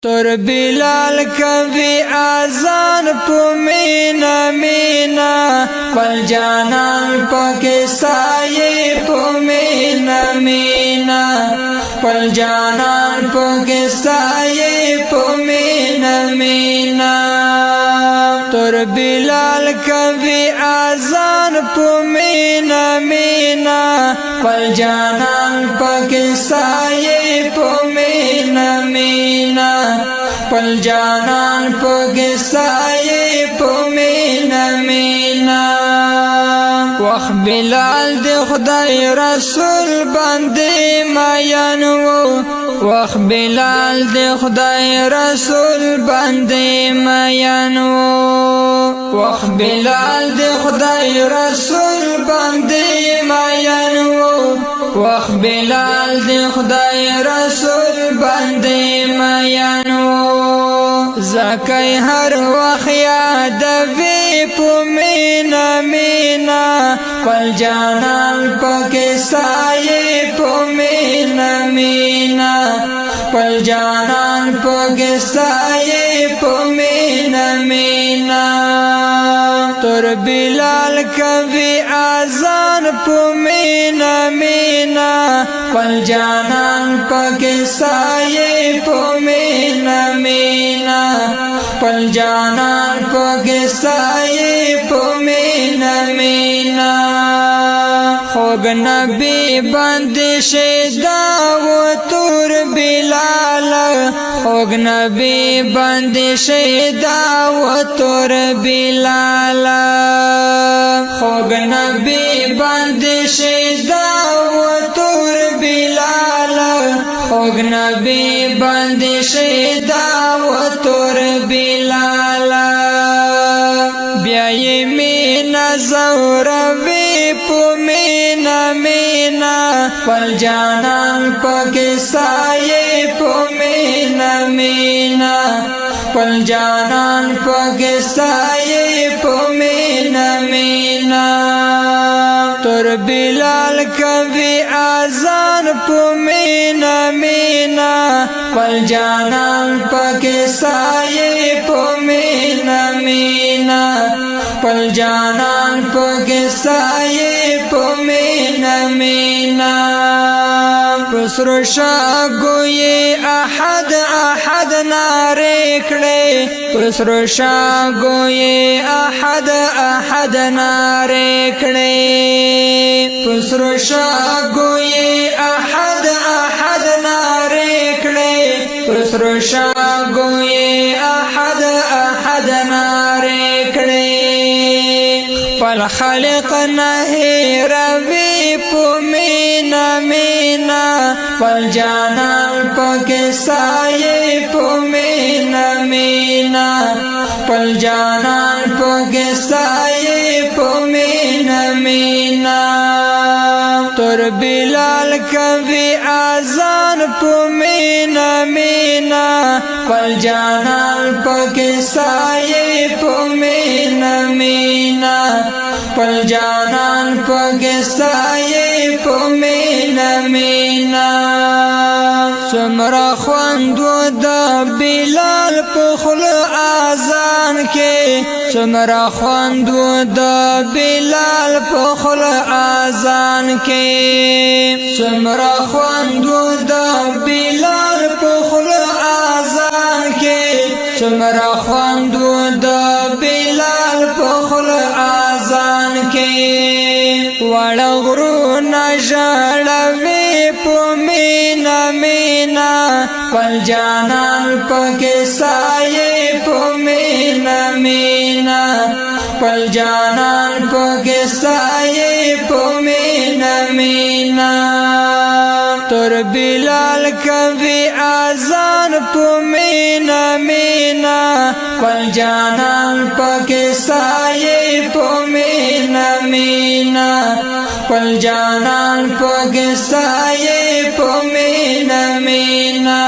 تر بلال کوي اذان په مینا مینا پل جانان پکې سایه په مینا مینا پل جانان پکې سایه په مینا مینا تر بلال کوي اذان په مینا مینا پل جانان پکې سایه په مینا مینا پل جانان پکې سایه په مینا مینا وخت بلال د خدای رسول باندې ماین وو وخت بلال د خدای رسول باندې ماین وو وخت بلال د خدای رسول باندې ماین وو وخت بلال د خدای رسول باندې ماین وو زکای هر وخت یاد وی په مینا مینا پل جانان پکې سایه په مینا مینا پل جانان پکې سایه په مینا مینا تر بلال کوي اذان په مینا مینا پل جانان پکې سایه په مینا مینا پل جانان پکې سایه په مینا مینا خوږ نبی باندې شیدا و تور بلال خوږ نبی باندې شیدا و تور بلال خوږ نبی باندې شیدا و تور بلال خوږ نبی باندې شیدا و تور بلال بیا یې مینا زوروي په مینا مینا پل جانان پکې سایه په مینا مینا پل جانان پکې سایه په مینا مینا تر بلال کوي اذان په مینا مینا پل جانان پکې سایه په مینا مینا پل جانان پکې سایه په مینا مینا پسرو شاګوي احد احد ناره کړي پسرو شاګوي احد احد ناره کړي پسرو شاګوي احد احد ناره کړي پسرو شاګوي احد احد ناره کړي پل خالق نه روي په مینا مینا پل جانان پکې سایه په مینا مینا پل جانان پکې سایه په مینا مینا تر بلال کوي اذان په مینا مینا پل جانان پکې سایه په مینا مینا پل جانان پکې سایه په مینا مینا څومره خوند د بلال په خوله اذان کې څومره خوند د بلال په خوله اذان کې څومره خوند د بلال په خوله اذان کې څومره خوند د بلال په خوله اذان کې وړ غرونه ژړوي په مینا مینا پل جانان پکې سایه په مینا مینا پل جانان پکې سایه په مینا مینا تر بلال کوي اذان په مینا مینا پل جانان پکې سایه په مینا مینا پل جانان پکې سایه په مینا مینا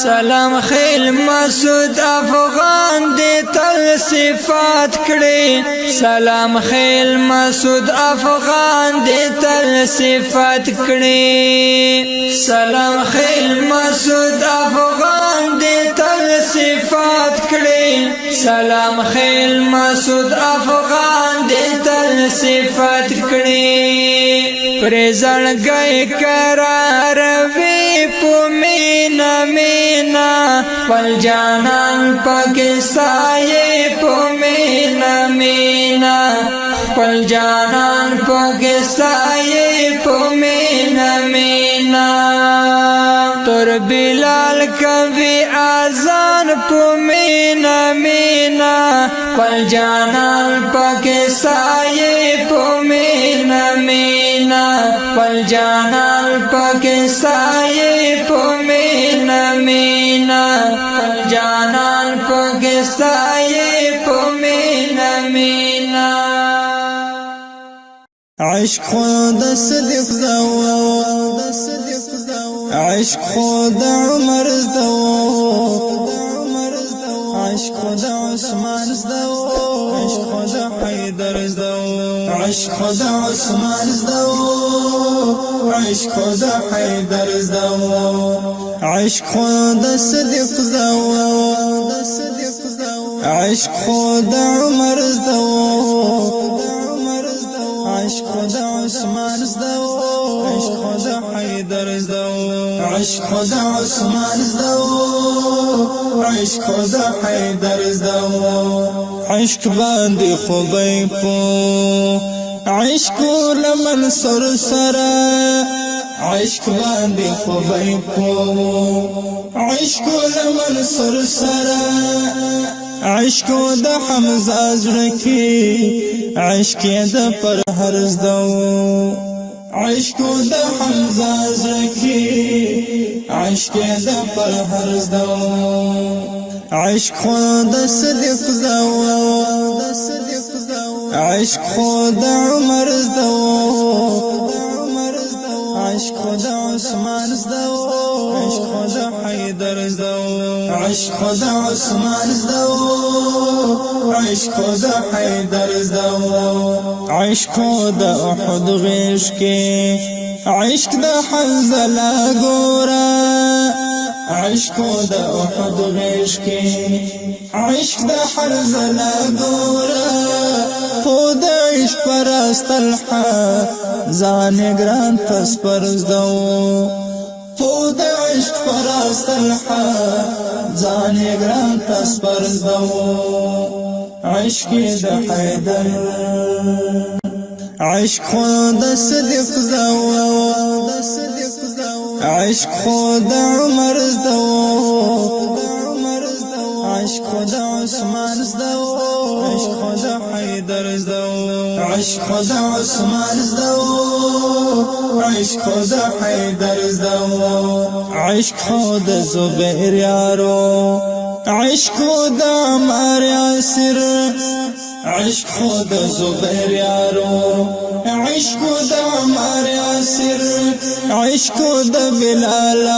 سلام خیل مسعود افغان دې تل صفات کړي سلام خیل مسعود افغان دې تل صفات کړي سلام خیل مسعود افغان سلام خیل مسعود افغان دې تل صفات کړي پر زړګي قرار وي په مینا مینا ول جانان پاکستان په مینا مینا ول جانان پاکستان په مینا مینا تر بلال کوي اذان په مینا مینا ول جانان پاکستان په مینا مینا ول جانان پاکستان په مینا مینا ول جانان پاکستان په مینا مینا عشق خود صدیق زو عشق خود عمر زو عشق خود عثمان زو عشق خود حیدر زو عشق خود عثمان زو عشق خود حیدر زو عشق خود صدیق زو عشق خود عمر زو عشق خدا عثمان زدو عشق خدا حیدر زدو عشق خدا عثمان زدو عشق خدا حیدر زدو عشق باندې خوبای پو عشق لمن سر سرا عشق باندې خوبای پو عشق لمن سر سرا عشق د حمزه زړکی عشق د پر هر زدو عشق د حمزه زړکی عشق د پر هر زدو عشق خود صدیق زدو عشق خود عمر زدو عشق خود عثمان زدو عشق خود حیدر زدو عشق خود عثمان زدو عشق خود حیدر زدو عشق خود احد غیش کی عشق د حنزله ګورا عشق خود احد غیش کی عشق د حنزله ګورا خود عشق پرست الحا ځان ګران پس پرزدو خود عشق پرست الحا ځان ګران پس پرزدو عشق د حیدر عشق خود صدیق زو عشق خود عمر زدو عشق خود عثمان زدو عشق خود حیدر زدو عشق خود عثمان زدو عشق خود حیدر زدو عشق خود زبیر یارو عشق خود عمر یاسر عشق خود زبیر یارو عشق خود عمر یاسر عشق خود بلال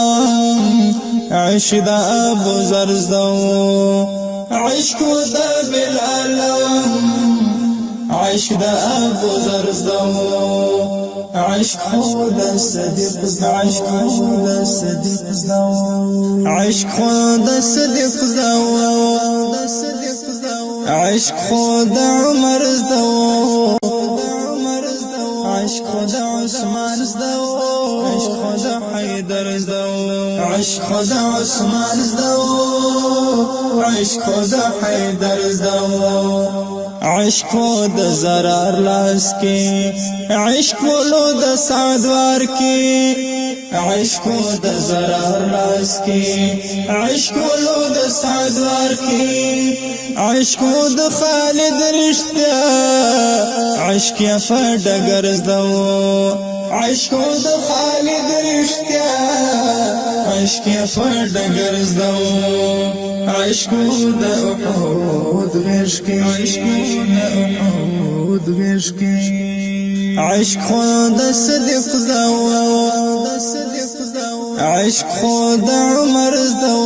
عشق د ابو ذر زدو عشق خود بلال عشق د ابو ذر زدو عشق خود صدیق زدو عشق خود صدیق زدو عشق خود صدیق زدو عشق خود عمر زدو عشق خود عثمان زدو عشق خود حیدر زدو عشق خود عثمان زدو عشق خود حیدر زدو عشق خود زرار لاس کی عشق ولو د سعدوار کی عشق خود زرار لاس کی عشق ولو د سعدوار کی عشق خود خالد رشتیا عشق یا فډګر زدو عشق خود خالد رشتیا عشق یا فډګر زدو عشق خود احد غیش کی عشق خود احد غیش کی عشق خود صدیق زدو عشق خود عمر زدو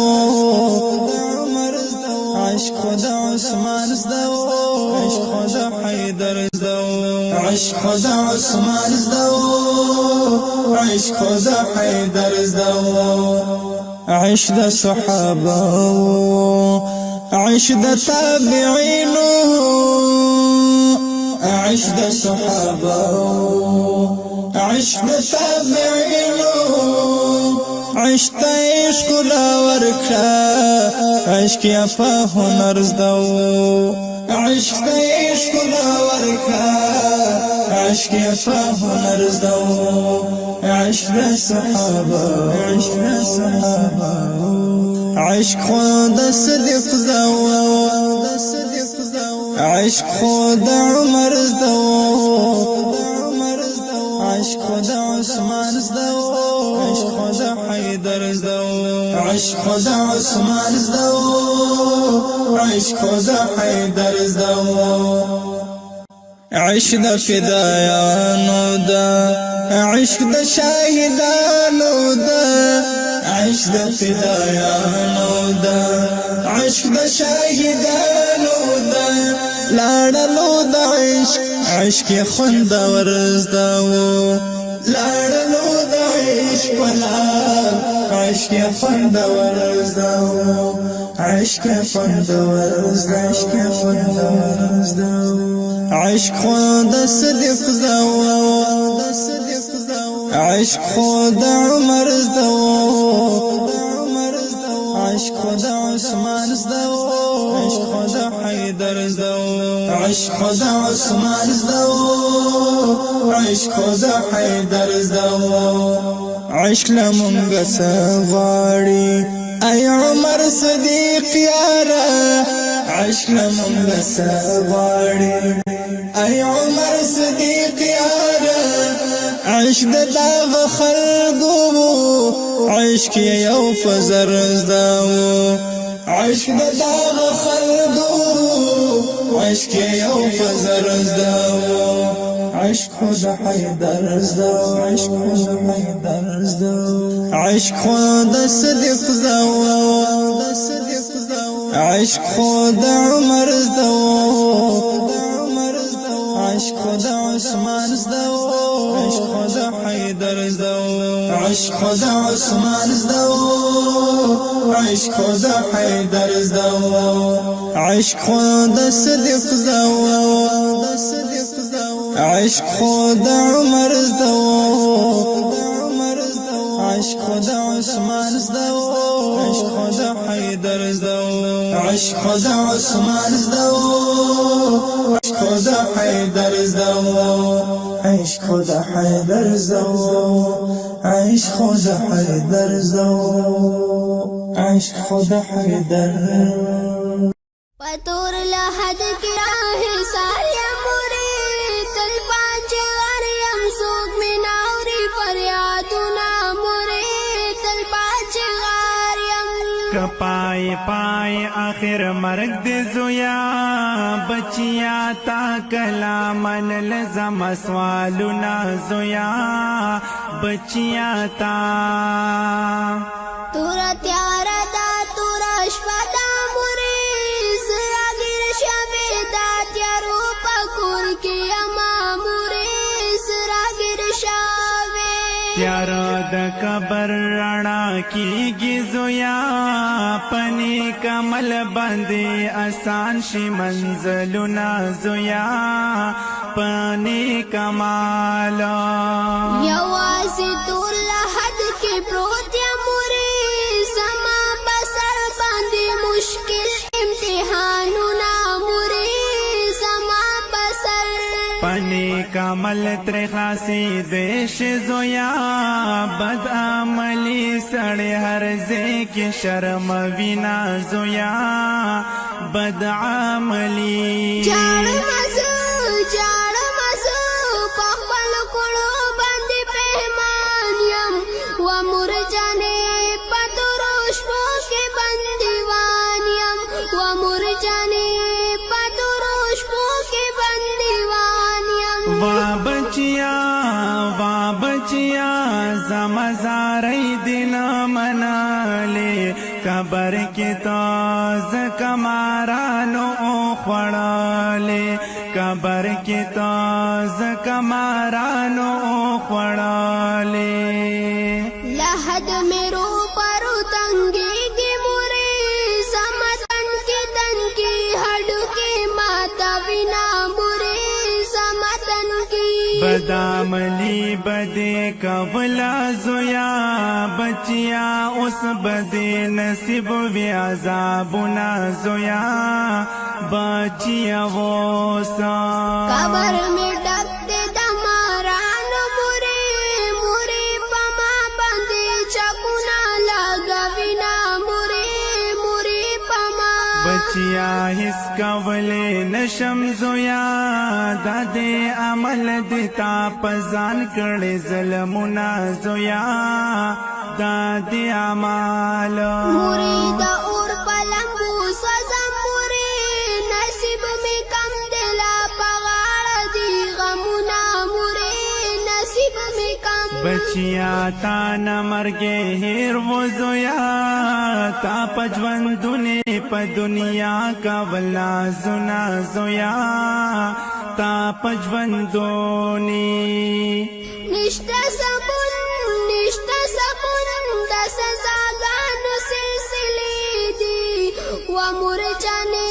عشق خود عثمان زدو عشق خود حیدر زدو عشق خود عثمان زدو عشق خود حیدر زدو عشق د صحابه عش د تابعینو عش د صحابه عش د تابعینو عش ته عشق لا ورکړه عشق یا په هنر زده عشق ته عشق لا ورکړه عشق یا په هنر زده عشق د صحابه عشق د صحابه عشق خود صدق زو عشق خود عمر زو عشق خود عثمان زو عشق خود حیدر زو عشق خود عثمان زو عشق خود حیدر زو عشق د فدایانو دا عشق د شاهدانو دا عشق د فدایانو دا عشق د شاهدانو دا لاړلو د عشق عشق خوندور زده لاړلو د عشق پلار عشق خوندور زده عشق خوندور زده عشق خوندور زده عشق خود صدق زو عشق خود عمر زو عشق خود عثمان زو عشق خود حیدر زو عشق خود عثمان زو عشق خود حیدر زو عشق لمونږ سغواړي ای عمر صدیق یارا عشق لمونږ سغواړي ای عمر صدیق یارا عشق د داغ خلقو عشق یو پزر زداو عشق د داغ خلقو عشق یو پزر زداو عشق خود حیدر زداو عشق خود حیدر زداو عشق خود صدق زداو عشق خود عمر زداو عشق خود عثمان زدو عشق خود حیدر زدو عشق خود عثمان زدو عشق خود حیدر زدو عشق خود صدق زدو عشق خود عمر زدو عشق خود عثمان زدو عشق خود حیدر زدو عشق خود عثمان زدو عشق خود حیدر زدو عشق خود حیدر زدو عشق خود حیدر زدو عشق خود حیدر پتور لحد کی راہ ساریا موری تل پانچ غریم سوک میں ناوری فریادونا موری تل پانچ غریم کپائے پائے آخر مرگ دے زویا بچیا تا کلامن لزم سوالنا زویا بچیا تا تورا تیارا دا تورا شپدا موری سراغیر شمی دا تیارو پکور کی اما موری سراغیر شاوی تیار د قبر رڼا کیږي زویا پنی کمل باندې آسان شي منزلونه زویا پنی کمال یوازې تور لحد کې پروت یا موری سما بسر باندې مشکل امتحانونه موری سما بسر پنی کمل تر خلاصي دیش زویا بد عملی سړی هر ځای کې شرم وینا زویا بد عملی جاړ مزو په خپل کړو باندې پهمان یم و مور جانې په دروش کې بندیوان یم و مور جانې په دروش کې بندیوان یم وا بچیا زمزاری دل منالی قبر کی تاز کمارانو خوڑالی قبر کی تاز کمارانو خوڑالی لحد میرو پرو تنگی کی موری سمتن کی تن بداملی بدے کولا زویا بچیا اس بدے نصیب وی عذابنا زویا بچیا ووسا قبر میں ڈکتے دماران مرے مرے پما بندے چکونا لگوینا مرے مرے پما بچیا حس کولے نشم زویا دادے عمل دیتا پزان کڑے ظلمنا زویا دادے عمال مرید اور پلنگو سزم مرے نصیب میں کم دلا پغاڑ دی غمنا مرے نصیب میں کم بچیا تا نہ مرگے ہیر وہ زویا تا پجوندنے پا دنیا کا ولا زنا زویا تا پجوندونی نشتا سکون دا سزاگانو سلسلی دی ومر جانے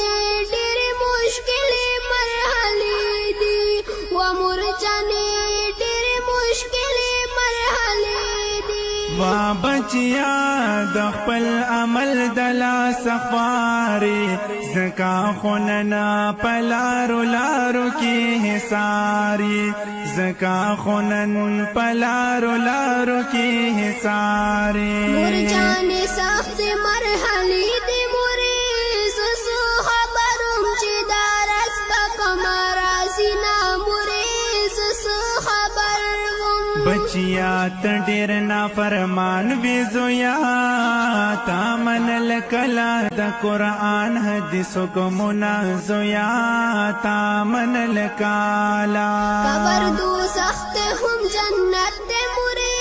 ڈیر مشکلی مرحلی دی ومر جانے ډېر مشکلې مرحلې دي وا بچیا د خپل عمل دلا سفاري زکا خوننا پلارو لارو کې حساري زکا خونن پلارو لارو کې حساري مور جانې سخت مرحلې دي مورې زسو خبروم چې دا رس به کومه راځي نه مورې زسو خبر وم بچیا ته ډېر نافرمان وې زویا تا منل کله د قرآن حدیثو کومونه زویا تا منل کالا قبر دوزخ ته هم جنت ته مورې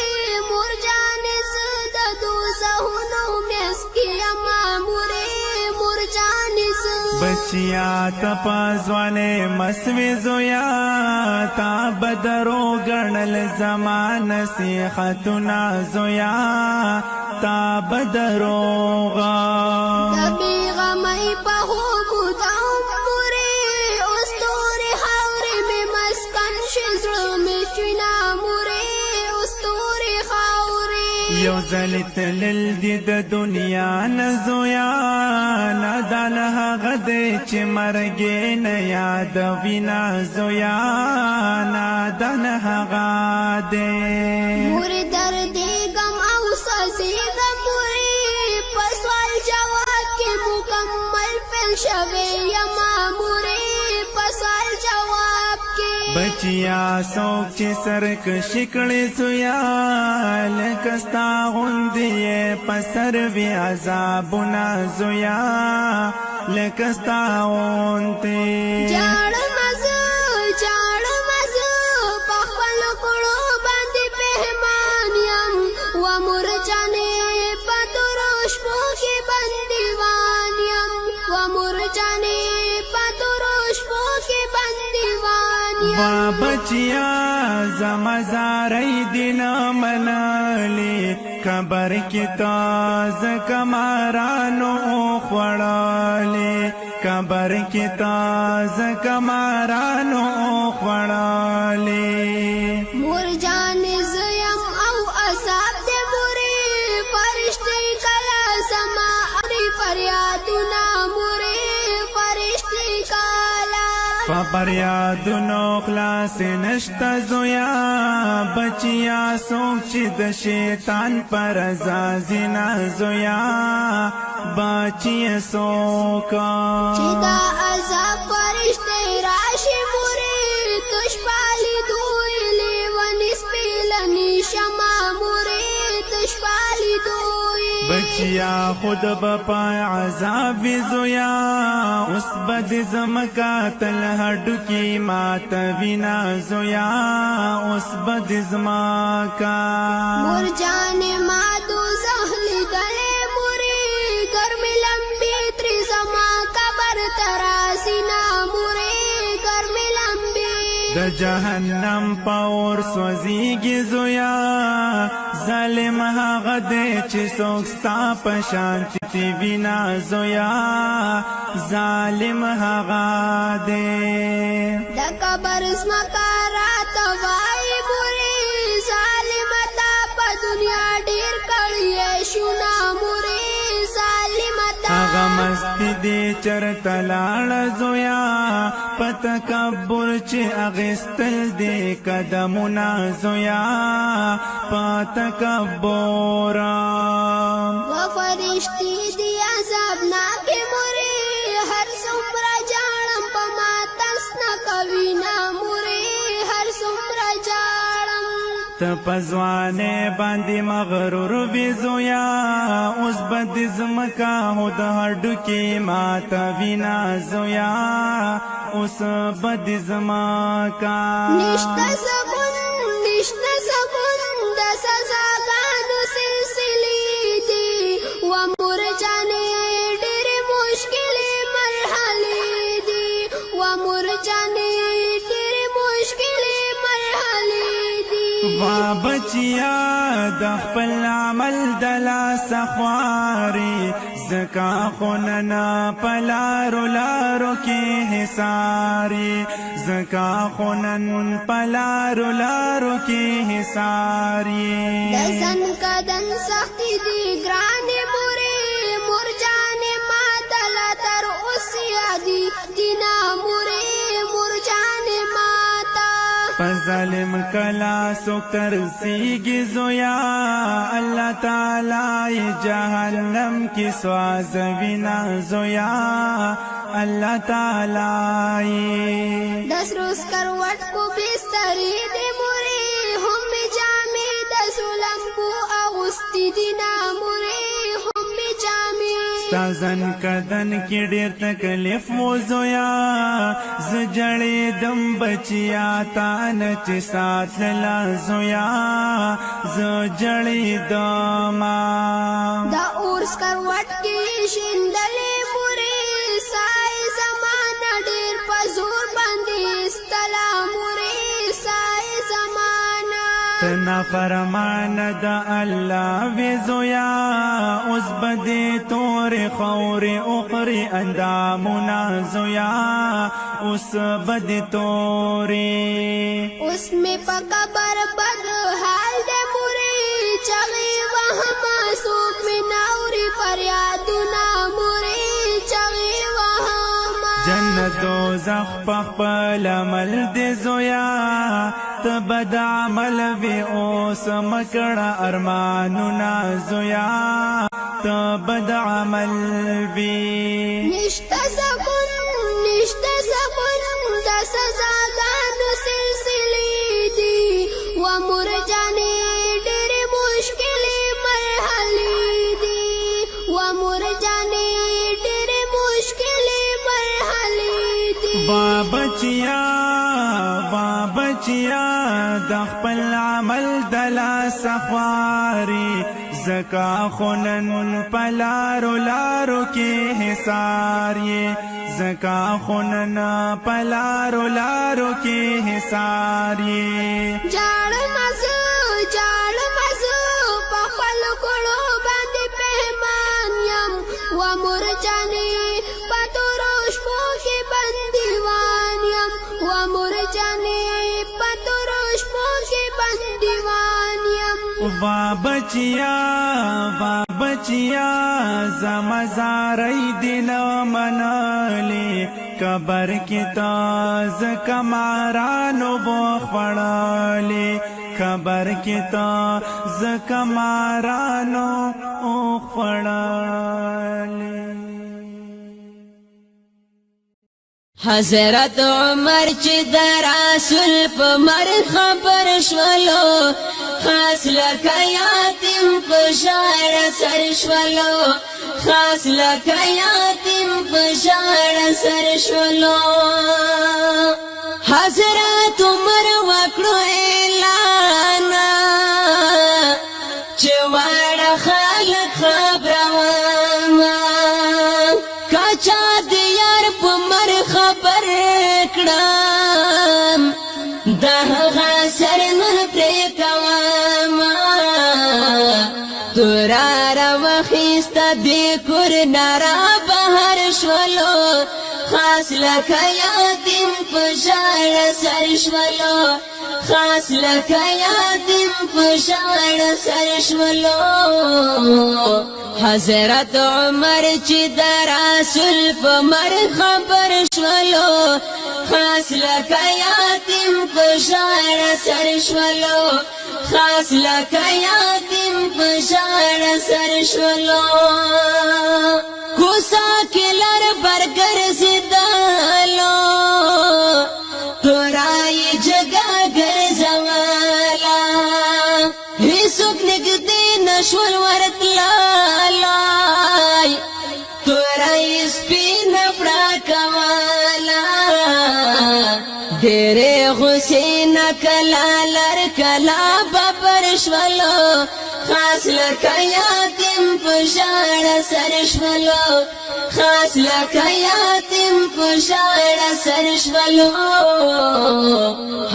مور جانې زه د دوزخونو مسکي یما مورې مور جانې زه بچیا ته په ځوانۍ مسوې زویا تا بدرو ګڼل زما نصیحتونه زویا تا بدروغه د بېغمۍ په خوبو ته مورې اوس تورې خاورې مې مسکن شي زړه مې چوینه مورې اوس تورې خاورې یو ځل تلل دي د دنیا نه زویا نادان هغه دی چې مرګې نه یادوینه زویا نادان هغه دی مورې دردېږم او سوځېږم مورې په سوال جواب کې مکمل فعل شوی یما مورې په سوال جواب کې بچیا څوک چې سرکشي کړې زویا لکه ستا غوندې یې په سر وي عذابونه زویا لکه ستا غوندې جاړم زه په خپلو کړو باندې پښېمان یم و مور جانې په تورو شپو کې بندیوان یم و مور جانې په تورو شپو کې بندیوان یم وا بچیا زما زارۍ دې نه منلې قبر کې تازه کمارانو خوړلې قبر کې تازه کمارانو خوړلې مور جانې زه یم او عذاب دې مورې فرشتې کله زما اوري فریادونه مورې فرشتې کله فریادونو خلاص نشته زویا بچیا څوک چې د شیطان پر ځي نه زویا بچیا څوک چې دا عذاب فرشتې راشي مورې تش پالي دوی لیونې سپېلنې شمع مورې تش پالي دوی بچیا خود بپا عذاب وی زویا اوس بد زمکا تل هډو کی مات وینا زویا اوس بد زمکا مور جانې ما دوزخ لیدلې مورې ګرمې لمبې ترې زما قبر ته راسي نه مورې ګرمې لمبې د جهنم پاور سوزیږي زویا ظالم هغه دی چې څوک ستا په شانتي وینا زویا ظالم هغه دی د قبر زمکه راته مستی دی چرته لاړه زویا په تکبر چې اغیستل دی قدمونه زویا په تکبر و فرشتي دی عذاب ناکې مورې هر څومره جاړم په ما تس نه کوي نه مورې هر څومره جاړم ته په ځوانۍ باندې مغرور وې زویا اوس به دې ځمکه هو د هډوکي ماته وینا زویا اوس به دې ځمکه نشته سکون د سزاګانو سلسلې دي و مور جانې ډېرې مشکلې مرحلې دي و مور جانې ډېرې مشکلې مرحلې دي وا بچیا د خپل عمل د لاسه خوارې زکا خوننا پلارو لارو کې حسارې زکا خونن پلارو لارو کې حسارې د سن کدن سختي دي ګرانې مورې مور جانې ما تلا تر اوس یادي دینا مورې مور جانې ماتا په ظالم کلا سوکتر سیگی زویا اللہ تعالی جہنم کی سوازوینا زویا اللہ تعالی دس روز کروٹ کو بستری دے مورے هم می جامع دس لمبو اغسطی دینا مورے هم می جامع ستازن کدن کی ډیر تکلیف مو زویا زجړې دم بچیا تا نچ سات لا زویا زجړې دما دا اورس کروٹ کی شندلې مورے سای زمانہ ډیر پزور باندې استلا مورے سای زمانہ تنا فرمان دا اللہ وی زویا اس بدی تور خور اخری اندامنا زویا اس بدی توری اس میں پکا بربد حال دے مورے چغی وہما سوک میں ناوری فریادنا مورے چغی وہما جنت دوزخ پخپل عمل دی زویا تبد عمل وی اوس مکڑا ارمانونا زویا تبد عمل وی نشتا سکون دا سزاگانو سلسلی دی و مور جانے ډیر مشکلی مرحلی دی و مور جانے ډیر مشکلی مرحلی دی بابچیا د خپل عمل دلا سخواری زکا خونن پلارو لارو کې حساری زکا خونن پلارو لارو کې حساری جاړ مزو په خپل کړو باندې پهمان یم و مور جانې په تورو شپو کې بندیوان یم و مور جانې په تورو شپو کې بندیوان یم وا بچیا زمزاری دل منالی قبر کی تاز کمارانو بخوڑالی قبر کی تاز کمارانو بخوڑالی حضرت عمر چې د رسول په مر خبر شولو خاص لکه یتیم په شاړ سر شولو خاص لکه یتیم په شاړ سر شولو حضرت عمر وکړو اعلان چې واړه خلک خبروما کچا د یار په مر خبر کړم دا هغه سر من پرې کوم تورا وخیسته د کور نارا بهر شولو خاص لکه یتیم په شاړ سر شولو خاص لکه یتیم په شاړه سر شولو حضرت عمر چې د رسول په مر خبر شولو خاص لکه یتیم په شاړه سر شولو خاص لکه یتیم په شاړه سر شولو کوسا کې لر برګر زدالو تورای جگہ ګرځوالا هیڅوک نګدې نشول ورتلای تورای سپین پړه کوالا ډېرې غوسې نه کلا لر کلا ببر شولو خاص لکه یتیم په شاړه سر شولو خاص لکه یتیم په شاړه سر شولو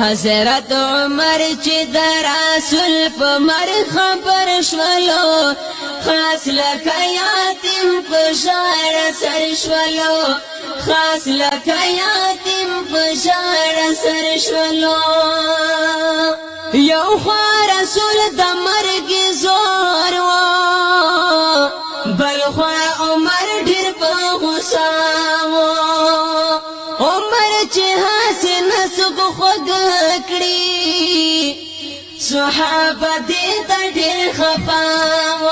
حضرت عمر چې د رسول په مر خبر شولو خاص لکه یتیم په شاړه سر شولو خاص لکه یتیم په شاړه سر شولو یو خوا رسول د مرګ زور و بل خوا عمر ډېر په غوسه و عمر چې هسې نسب خوږ کړي صحابه دې ته ډېر خفه و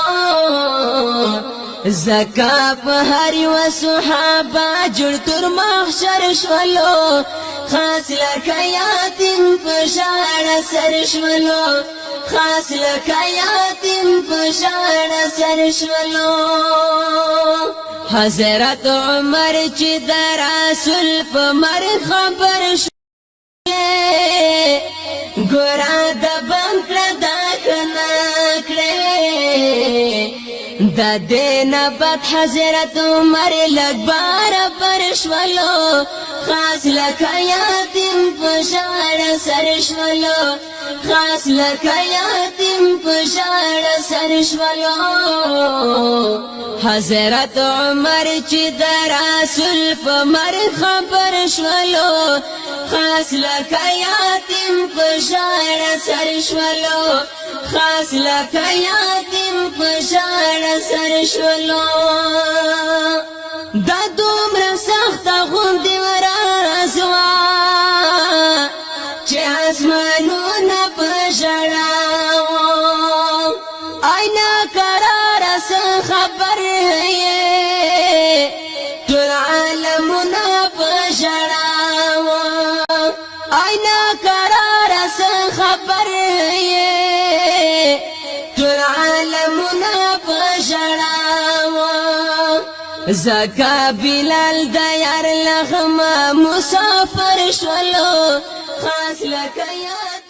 زکا په هر یوه صحابه جوړ تر محشر شولو خاص لکه یتیم په شاړه سر شولو خاص لکه یتیم په شاړه سر شولو حضرت عمر چې د رسول په مر خبر شولو ګورا د بند کړه دا کنه کړې د دین بعد حضرت عمر لږ برابر شولو خاص لکه یتیم په شاړه سر شولو خاص لکه یتیم په شاړه سر شولو حضرت عمر چې د رسول په مر خبر شولو خاص لکه یتیم په شاړه سر شولو خاص لکه یتیم په شاړه سر شولو دا دومره سخته غوندې ورځ وه چې اسمانونه په ژړا وه اینا قراره څه خبر یې ټول عالمونه په ژړا وه اینا قراره څه خبر یې ټول عالمونه په ژړا وه زکا بلال د یار لغمه مسافر شولو خاص لکه یاد